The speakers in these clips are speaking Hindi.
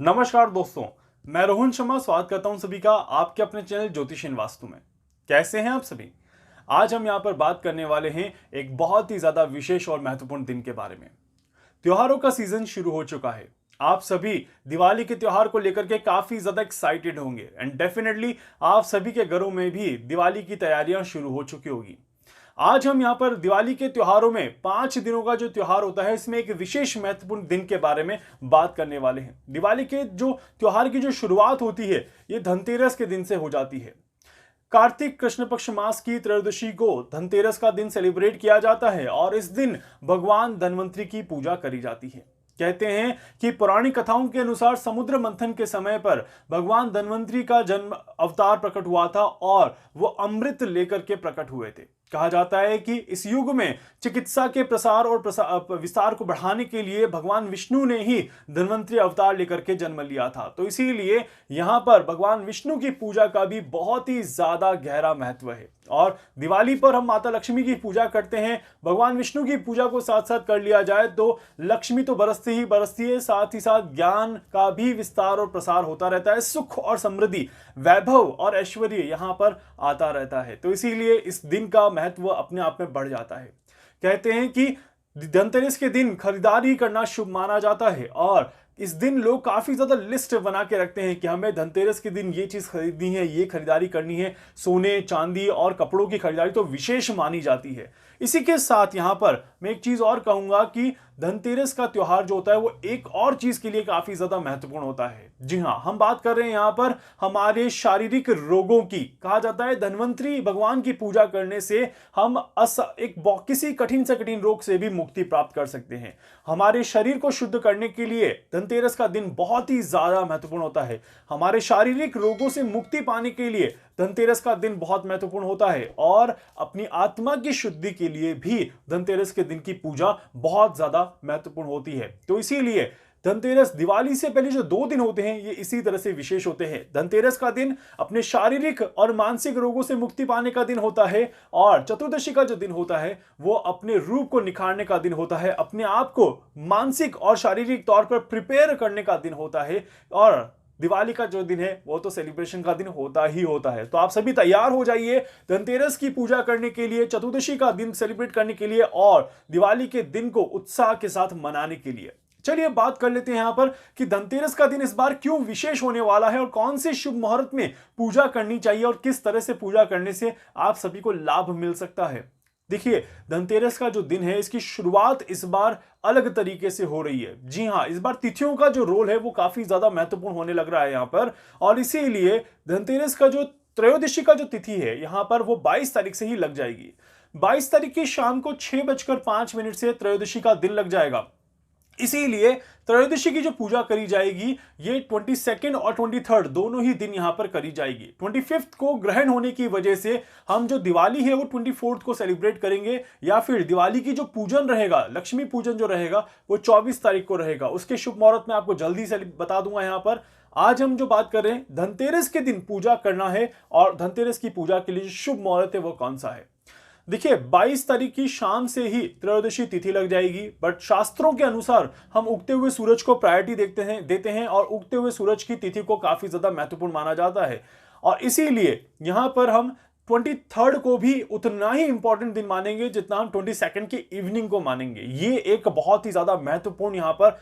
नमस्कार दोस्तों, मैं रोहन शर्मा स्वागत करता हूं सभी का आपके अपने चैनल ज्योतिषीय वास्तु में। कैसे हैं आप सभी? आज हम यहां पर बात करने वाले हैं एक बहुत ही ज्यादा विशेष और महत्वपूर्ण दिन के बारे में। त्योहारों का सीजन शुरू हो चुका है। आप सभी दिवाली के त्योहार को लेकर के काफी ज्यादा एक्साइटेड होंगे एंड डेफिनेटली आप सभी के घरों में भी दिवाली की तैयारियां शुरू हो चुकी होगी। आज हम यहाँ पर दिवाली के त्योहारों में 5 दिनों का जो त्योहार होता है इसमें एक विशेष महत्वपूर्ण दिन के बारे में बात करने वाले हैं। दिवाली के जो त्योहार की जो शुरुआत होती है ये धनतेरस के दिन से हो जाती है। कार्तिक कृष्ण पक्ष मास की त्रयोदशी को धनतेरस का दिन सेलिब्रेट किया जाता है और इस दिन भगवान धनवंतरी की पूजा करी जाती है। कहते हैं कि पौराणिक कथाओं के अनुसार समुद्र मंथन के समय पर भगवान धनवंतरी का जन्म अवतार प्रकट हुआ था और वो अमृत लेकर के प्रकट हुए थे। कहा जाता है कि इस युग में चिकित्सा के प्रसार और विस्तार को बढ़ाने के लिए भगवान विष्णु ने ही धन्वंतरी अवतार लेकर के जन्म लिया था। तो इसीलिए यहां पर भगवान विष्णु की पूजा का भी बहुत ही ज्यादा गहरा महत्व है। और दिवाली पर हम माता लक्ष्मी की पूजा करते हैं। भगवान विष्णु की पूजा को साथ साथ कर लिया जाए तो लक्ष्मी तो बरसती ही बरसती है, साथ ही साथ ज्ञान का भी विस्तार और प्रसार होता रहता है। सुख और समृद्धि, वैभव और ऐश्वर्य यहां पर आता रहता है। तो इसीलिए इस दिन का महत्व अपने आप में बढ़ जाता है। कहते हैं कि धनतेरस के दिन खरीदारी करना शुभ माना जाता है और इस दिन लोग काफी ज्यादा लिस्ट बना के रखते हैं कि हमें धनतेरस के दिन ये चीज खरीदनी है, ये खरीदारी करनी है। सोने चांदी और कपड़ों की खरीदारी तो विशेष मानी जाती है। इसी के साथ यहां पर मैं एक चीज और कहूंगा कि धनतेरस का त्योहार जो होता है वो एक और चीज के लिए काफी ज्यादा महत्वपूर्ण होता है। जी हां, हम बात कर रहे हैं यहां पर हमारे शारीरिक रोगों की। कहा जाता है धनवंतरी भगवान की पूजा करने से हम किसी कठिन से कठिन रोग से भी मुक्ति प्राप्त कर सकते हैं। हमारे शरीर को शुद्ध करने के लिए धनतेरस का दिन बहुत ही ज्यादा महत्वपूर्ण होता है। हमारे शारीरिक रोगों से मुक्ति पाने के लिए धनतेरस का दिन बहुत महत्वपूर्ण होता है और अपनी आत्मा की शुद्धि के लिए भी धनतेरस के दिन की पूजा बहुत ज्यादा महत्वपूर्ण होती है। तो इसीलिए धनतेरस दिवाली से पहले जो 2 दिन होते हैं ये इसी तरह से विशेष होते हैं। धनतेरस का दिन अपने शारीरिक और मानसिक रोगों से मुक्ति पाने का दिन होता है और चतुर्दशी का जो दिन होता है वो अपने रूप को निखारने का दिन होता है, अपने आप को मानसिक और शारीरिक तौर पर प्रिपेयर करने का दिन होता है। और दिवाली का जो दिन है वो तो सेलिब्रेशन का दिन होता ही होता है। तो आप सभी तैयार हो जाइए धनतेरस की पूजा करने के लिए, चतुर्दशी का दिन सेलिब्रेट करने के लिए और दिवाली के दिन को उत्साह के साथ मनाने के लिए। चलिए बात कर लेते हैं यहां पर कि धनतेरस का दिन इस बार क्यों विशेष होने वाला है और कौन से शुभ मुहूर्त में पूजा करनी चाहिए और किस तरह से पूजा करने से आप सभी को लाभ मिल सकता है। देखिए, धनतेरस का जो दिन है इसकी शुरुआत इस बार अलग तरीके से हो रही है। जी हां, इस बार तिथियों का जो रोल है वो काफी ज्यादा महत्वपूर्ण होने लग रहा है यहां पर और इसीलिए धनतेरस का जो त्रयोदशी का जो तिथि है यहां पर वो 22 तारीख से ही लग जाएगी। 22 तारीख की शाम को 6:05 से त्रयोदशी का दिन लग जाएगा। इसीलिए त्रयोदशी की जो पूजा करी जाएगी ये 22 और 23 दोनों ही दिन यहां पर करी जाएगी। 25 को ग्रहण होने की वजह से हम जो दिवाली है वो 24 को सेलिब्रेट करेंगे या फिर दिवाली की जो पूजन रहेगा, लक्ष्मी पूजन जो रहेगा वो 24 तारीख को रहेगा। उसके शुभ मुहूर्त में आपको जल्दी से बता दूंगा। यहां पर आज हम जो बात कर रहे हैं धनतेरस के दिन पूजा करना है और धनतेरस की पूजा के लिए जो शुभ मुहूर्त है वो कौन सा है। देखिए, 22 तारीख की शाम से ही त्रयोदशी तिथि लग जाएगी, बट शास्त्रों के अनुसार हम उगते हुए सूरज को प्रायोरिटी देते हैं और उगते हुए सूरज की तिथि को काफी ज्यादा महत्वपूर्ण माना जाता है और इसीलिए यहां पर हम 23 को भी उतना ही इंपॉर्टेंट दिन मानेंगे जितना हम 22 की इवनिंग को मानेंगे। ये एक बहुत ही ज्यादा महत्वपूर्ण यहां पर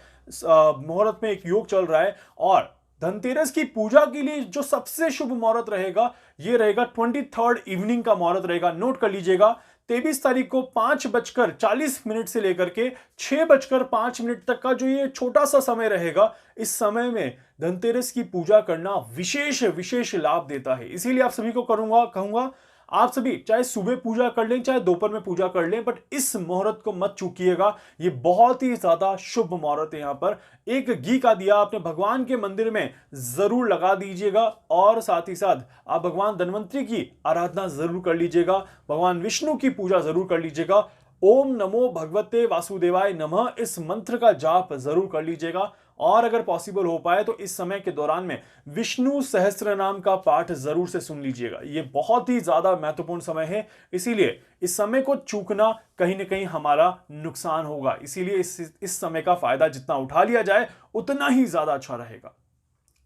मुहूर्त में एक योग चल रहा है और धनतेरस की पूजा के लिए जो सबसे शुभ मुहूर्त रहेगा ये रहेगा 23 इवनिंग का मुहूर्त रहेगा। नोट कर लीजिएगा, 23 तारीख को 5:40 से लेकर के 6:05 तक का जो ये छोटा सा समय रहेगा, इस समय में धनतेरस की पूजा करना विशेष विशेष लाभ देता है। इसीलिए आप सभी को कहूंगा आप सभी चाहे सुबह पूजा कर लें चाहे दोपहर में पूजा कर लें, बट इस मुहूर्त को मत चूकिएगा। ये बहुत ही ज्यादा शुभ मुहूर्त है। यहां पर एक घी का दिया अपने भगवान के मंदिर में जरूर लगा दीजिएगा और साथ ही साथ आप भगवान धनवंतरी की आराधना जरूर कर लीजिएगा, भगवान विष्णु की पूजा जरूर कर लीजिएगा। ओम नमो भगवते वासुदेवाय नमः इस मंत्र का जाप जरूर कर लीजिएगा और अगर पॉसिबल हो पाए तो इस समय के दौरान में विष्णु सहस्त्र नाम का पाठ जरूर से सुन लीजिएगा। ये बहुत ही ज्यादा महत्वपूर्ण समय है, इसीलिए इस समय को चूकना कहीं ना कहीं हमारा नुकसान होगा। इसीलिए इस समय का फायदा जितना उठा लिया जाए उतना ही ज्यादा अच्छा रहेगा।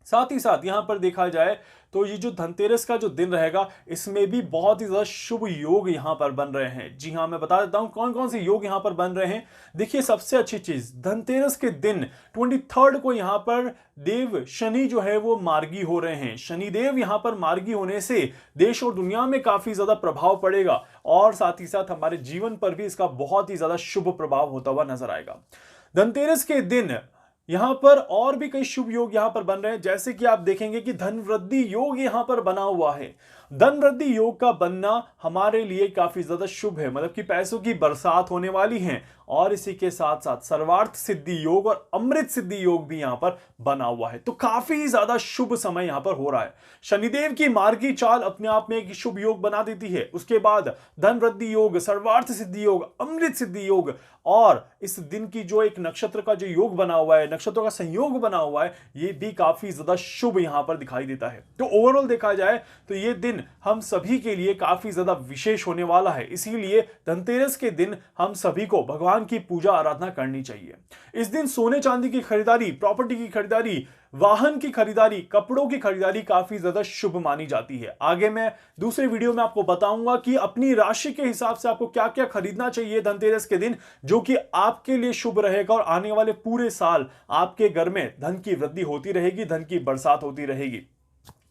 साथ ही साथ यहां पर देखा जाए तो ये जो धनतेरस का जो दिन रहेगा, इसमें भी बहुत ही ज्यादा शुभ योग यहां पर बन रहे हैं। जी हां, मैं बता देता हूं कौन कौन से योग यहां पर बन रहे हैं। देखिए, सबसे अच्छी चीज, धनतेरस के दिन 23 को यहां पर देव शनि जो है वो मार्गी हो रहे हैं। शनिदेव यहां पर मार्गी होने से देश और दुनिया में काफी ज्यादा प्रभाव पड़ेगा और साथ ही साथ हमारे जीवन पर भी इसका बहुत ही ज्यादा शुभ प्रभाव होता हुआ नजर आएगा। धनतेरस के दिन यहां पर और भी कई शुभ योग यहां पर बन रहे हैं, जैसे कि आप देखेंगे कि धन वृद्धि योग यहां पर बना हुआ है। धन वृद्धि योग का बनना हमारे लिए काफी ज्यादा शुभ है, मतलब कि पैसों की बरसात होने वाली है। और इसी के साथ साथ सर्वार्थ सिद्धि योग और अमृत सिद्धि योग भी यहां पर बना हुआ है, तो काफी ज्यादा शुभ समय यहां पर हो रहा है। शनिदेव की मार्गी चाल अपने आप में एक शुभ योग बना देती है। उसके बाद धन वृद्धि योग, सर्वार्थ सिद्धि योग, अमृत सिद्धि योग और इस दिन की जो एक नक्षत्र का जो योग बना हुआ है, नक्षत्रों का संयोग बना हुआ है, ये भी काफी ज्यादा शुभ यहां पर दिखाई देता है। तो ओवरऑल देखा जाए तो ये दिन हम सभी के लिए काफी ज्यादा विशेष होने वाला है। इसीलिए धनतेरस के दिन हम सभी को भगवान की पूजा आराधना करनी चाहिए। इस दिन सोने चांदी की खरीदारी, प्रॉपर्टी की खरीदारी, वाहन की खरीदारी, कपड़ों की खरीदारी काफी ज्यादा शुभ मानी जाती है। आगे मैं दूसरे वीडियो में आपको बताऊंगा कि अपनी राशि के हिसाब से आपको क्या क्या खरीदना चाहिए धनतेरस के दिन, जो कि आपके लिए शुभ रहेगा और आने वाले पूरे साल आपके घर में धन की वृद्धि होती रहेगी, धन की बरसात होती रहेगी।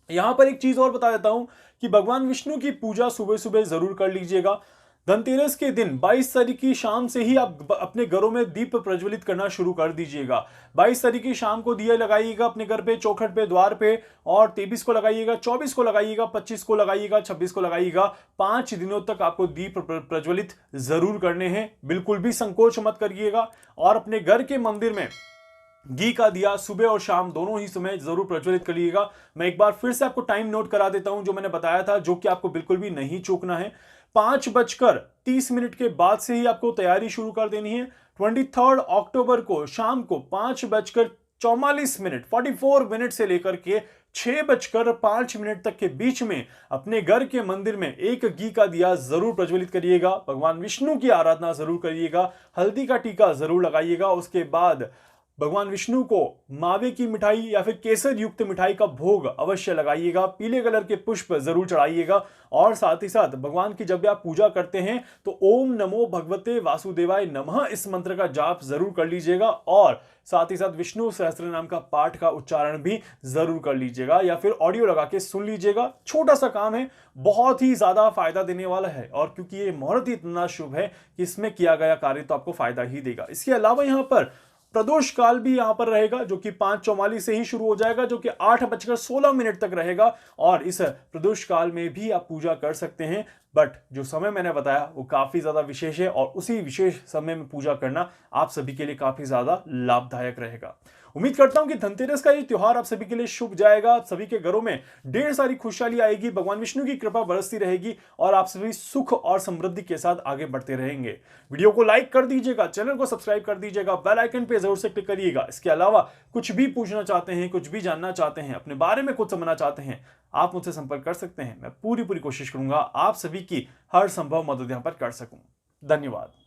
यहां पर एक चीज और बता देता हूं कि भगवान विष्णु की पूजा सुबह सुबह जरूर कर लीजिएगा। धनतेरस के दिन 22 तारीख की शाम से ही आप अपने घरों में दीप प्रज्वलित करना शुरू कर दीजिएगा। 22 तारीख की शाम को दिया लगाइएगा अपने घर पे, चौखट पे, द्वार पे, और 23 को लगाइएगा, 24 को लगाइएगा, 25 को लगाइएगा, 26 को लगाइएगा। 5 दिनों तक आपको दीप प्रज्वलित जरूर करने हैं, बिल्कुल भी संकोच मत करिएगा। और अपने घर के मंदिर में घी का दिया सुबह और शाम दोनों ही समय जरूर प्रज्वलित करिएगा। मैं एक बार फिर से आपको टाइम नोट करा देता हूं जो मैंने बताया था, जो कि आपको बिल्कुल भी नहीं चूकना है। 5:30 के बाद से ही आपको तैयारी शुरू कर देनी है। 23 अक्टूबर को शाम को 5:44 44 से लेकर के 6:05 तक के बीच में अपने घर के मंदिर में एक घी का दिया जरूर प्रज्वलित करिएगा। भगवान विष्णु की आराधना जरूर करिएगा, हल्दी का टीका जरूर लगाइएगा। उसके बाद भगवान विष्णु को मावे की मिठाई या फिर केसर युक्त मिठाई का भोग अवश्य लगाइएगा। पीले कलर के पुष्प जरूर चढ़ाइएगा। और साथ ही साथ भगवान की जब भी आप पूजा करते हैं तो ओम नमो भगवते वासुदेवाय नमः इस मंत्र का जाप जरूर कर लीजिएगा। और साथ ही साथ विष्णु सहस्त्र नाम का पाठ का उच्चारण भी जरूर कर लीजिएगा, या फिर ऑडियो लगा के सुन लीजिएगा। छोटा सा काम है, बहुत ही ज्यादा फायदा देने वाला है। और क्योंकि ये मुहूर्त इतना शुभ है कि इसमें किया गया कार्य तो आपको फायदा ही देगा। इसके अलावा यहाँ पर प्रदोष काल भी यहां पर रहेगा, जो कि 5:44 से ही शुरू हो जाएगा, जो कि 8:16 तक रहेगा। और इस प्रदोष काल में भी आप पूजा कर सकते हैं, बट जो समय मैंने बताया वो काफी ज्यादा विशेष है और उसी विशेष समय में पूजा करना आप सभी के लिए काफी ज्यादा लाभदायक रहेगा। उम्मीद करता हूं कि धनतेरस का ये त्योहार आप सभी के लिए शुभ जाएगा। आप सभी के घरों में ढेर सारी खुशहाली आएगी, भगवान विष्णु की कृपा बरसती रहेगी और आप सभी सुख और समृद्धि के साथ आगे बढ़ते रहेंगे। वीडियो को लाइक कर दीजिएगा, चैनल को सब्सक्राइब कर दीजिएगा, बेल आइकन पे जरूर से क्लिक करिएगा। इसके अलावा कुछ भी पूछना चाहते हैं, कुछ भी जानना चाहते हैं, अपने बारे में कुछ समझना चाहते हैं, आप मुझसे संपर्क कर सकते हैं। मैं पूरी कोशिश करूंगा आप सभी की हर संभव मदद यहां पर कर सकूं। धन्यवाद।